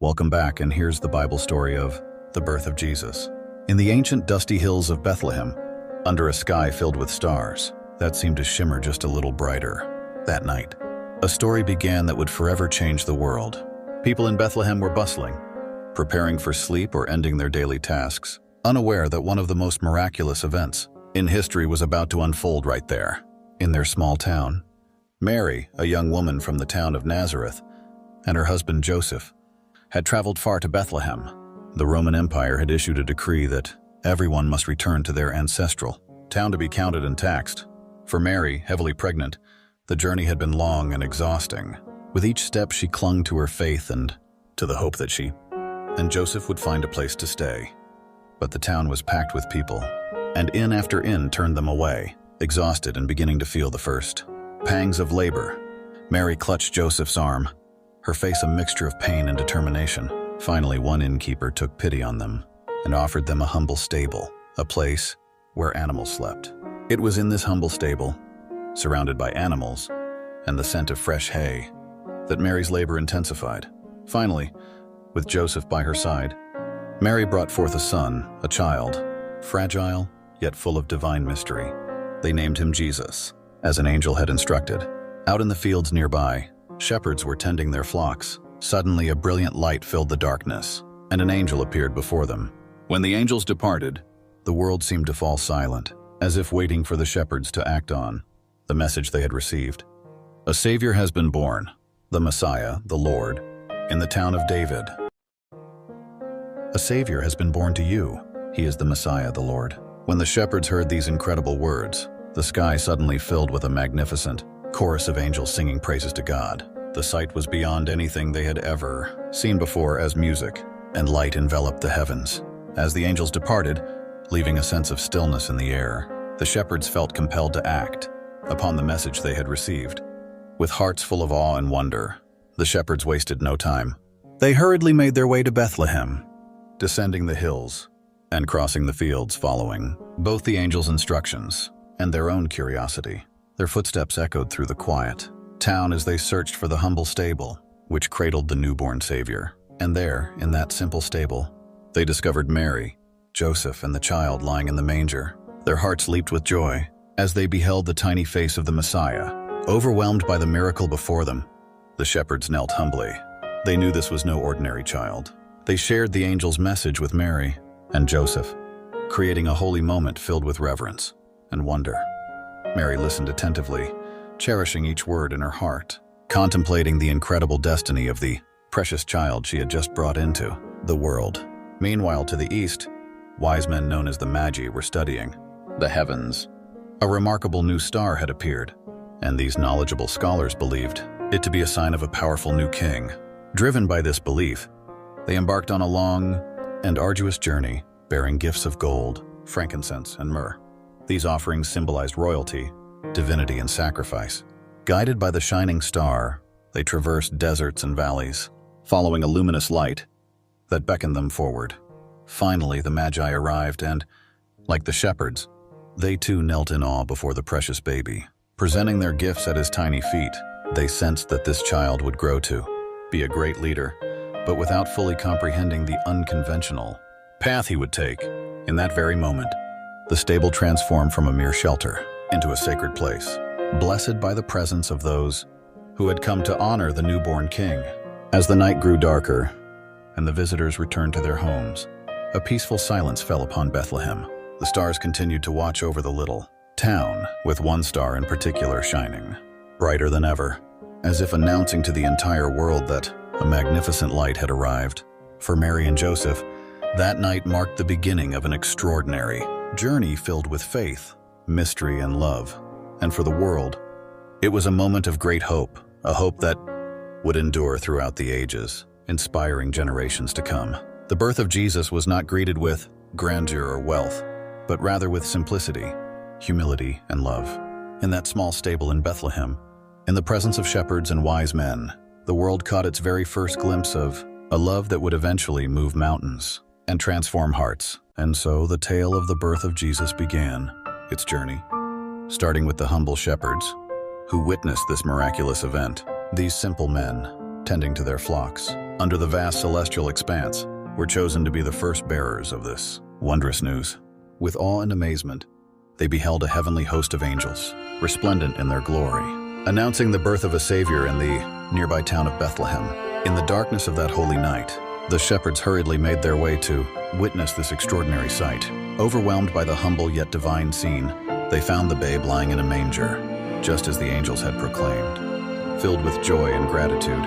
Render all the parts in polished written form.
Welcome back, and here's the Bible story of the birth of Jesus. In the ancient dusty hills of Bethlehem, under a sky filled with stars that seemed to shimmer just a little brighter, that night, a story began that would forever change the world. People in Bethlehem were bustling, preparing for sleep or ending their daily tasks, unaware that one of the most miraculous events in history was about to unfold right there, in their small town. Mary, a young woman from the town of Nazareth, and her husband Joseph, had traveled far to Bethlehem. The Roman Empire had issued a decree that everyone must return to their ancestral town to be counted and taxed. For Mary, heavily pregnant, the journey had been long and exhausting. With each step, she clung to her faith and to the hope that she and Joseph would find a place to stay. But the town was packed with people, and inn after inn turned them away, exhausted and beginning to feel the first pangs of labor. Mary clutched Joseph's arm, her face a mixture of pain and determination. Finally, one innkeeper took pity on them and offered them a humble stable, a place where animals slept. It was in this humble stable, surrounded by animals and the scent of fresh hay, that Mary's labor intensified. Finally, with Joseph by her side, Mary brought forth a son, a child, fragile yet full of divine mystery. They named him Jesus, as an angel had instructed. Out in the fields nearby, shepherds were tending their flocks. Suddenly, a brilliant light filled the darkness, and an angel appeared before them. When the angels departed, the world seemed to fall silent, as if waiting for the shepherds to act on the message they had received. A Savior has been born, the Messiah, the Lord, in the town of David. A Savior has been born to you. He is the Messiah, the Lord. When the shepherds heard these incredible words, the sky suddenly filled with a magnificent chorus of angels singing praises to God. The sight was beyond anything they had ever seen before, as music and light enveloped the heavens. As the angels departed, leaving a sense of stillness in the air, the shepherds felt compelled to act upon the message they had received. With hearts full of awe and wonder, the shepherds wasted no time. They hurriedly made their way to Bethlehem, descending the hills and crossing the fields, following both the angels' instructions and their own curiosity. Their footsteps echoed through the quiet town as they searched for the humble stable which cradled the newborn Savior. And there, in that simple stable, they discovered Mary, Joseph, and the child lying in the manger. Their hearts leaped with joy as they beheld the tiny face of the Messiah. Overwhelmed by the miracle before them, the shepherds knelt humbly. They knew this was no ordinary child. They shared the angel's message with Mary and Joseph, creating a holy moment filled with reverence and wonder. Mary listened attentively, cherishing each word in her heart, contemplating the incredible destiny of the precious child she had just brought into the world. Meanwhile, to the east, wise men known as the Magi were studying the heavens. A remarkable new star had appeared, and these knowledgeable scholars believed it to be a sign of a powerful new king. Driven by this belief, they embarked on a long and arduous journey, bearing gifts of gold, frankincense, and myrrh. These offerings symbolized royalty, divinity, and sacrifice. Guided by the shining star, they traversed deserts and valleys, following a luminous light that beckoned them forward. Finally, the Magi arrived and, like the shepherds, they too knelt in awe before the precious baby. Presenting their gifts at his tiny feet, they sensed that this child would grow to be a great leader, but without fully comprehending the unconventional path he would take. In that very moment, the stable transformed from a mere shelter into a sacred place, blessed by the presence of those who had come to honor the newborn king. As the night grew darker and the visitors returned to their homes, a peaceful silence fell upon Bethlehem. The stars continued to watch over the little town, with one star in particular shining brighter than ever, as if announcing to the entire world that a magnificent light had arrived. For Mary and Joseph, that night marked the beginning of an extraordinary journey filled with faith, mystery, and love. And for the world, it was a moment of great hope, a hope that would endure throughout the ages, inspiring generations to come. The birth of Jesus was not greeted with grandeur or wealth, but rather with simplicity, humility, and love. In that small stable in Bethlehem, in the presence of shepherds and wise men, the world caught its very first glimpse of a love that would eventually move mountains and transform hearts. And so the tale of the birth of Jesus began its journey, starting with the humble shepherds who witnessed this miraculous event. These simple men, tending to their flocks, under the vast celestial expanse, were chosen to be the first bearers of this wondrous news. With awe and amazement, they beheld a heavenly host of angels, resplendent in their glory, announcing the birth of a Savior in the nearby town of Bethlehem. In the darkness of that holy night, the shepherds hurriedly made their way to witness this extraordinary sight. Overwhelmed by the humble yet divine scene, they found the babe lying in a manger, just as the angels had proclaimed. Filled with joy and gratitude,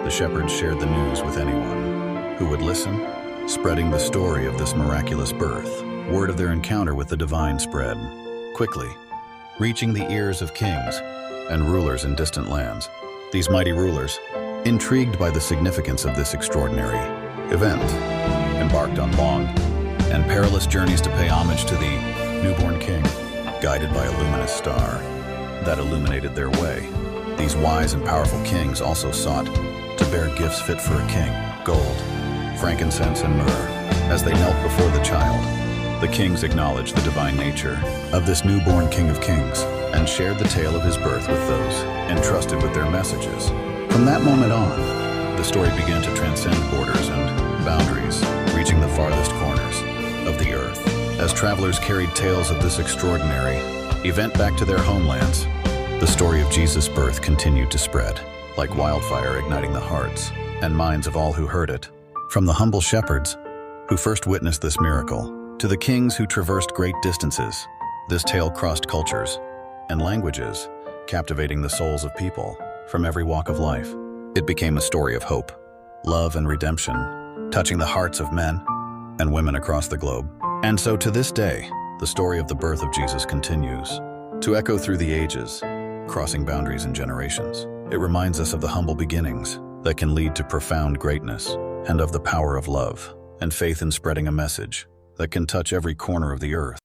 the shepherds shared the news with anyone who would listen, spreading the story of this miraculous birth. Word of their encounter with the divine spread quickly, reaching the ears of kings and rulers in distant lands. These mighty rulers, intrigued by the significance of this extraordinary event, embarked on long and perilous journeys to pay homage to the newborn king, guided by a luminous star that illuminated their way. These wise and powerful kings also sought to bear gifts fit for a king: gold, frankincense, and myrrh. As they knelt before the child, the kings acknowledged the divine nature of this newborn King of Kings and shared the tale of his birth with those entrusted with their messages. From that moment on, the story began to transcend borders and boundaries, reaching the farthest corners of the earth. As travelers carried tales of this extraordinary event back to their homelands, the story of Jesus' birth continued to spread, like wildfire, igniting the hearts and minds of all who heard it. From the humble shepherds who first witnessed this miracle, to the kings who traversed great distances, this tale crossed cultures and languages, captivating the souls of people from every walk of life. It became a story of hope, love, and redemption, touching the hearts of men and women across the globe. And so to this day, the story of the birth of Jesus continues to echo through the ages, crossing boundaries and generations. It reminds us of the humble beginnings that can lead to profound greatness, and of the power of love and faith in spreading a message that can touch every corner of the earth.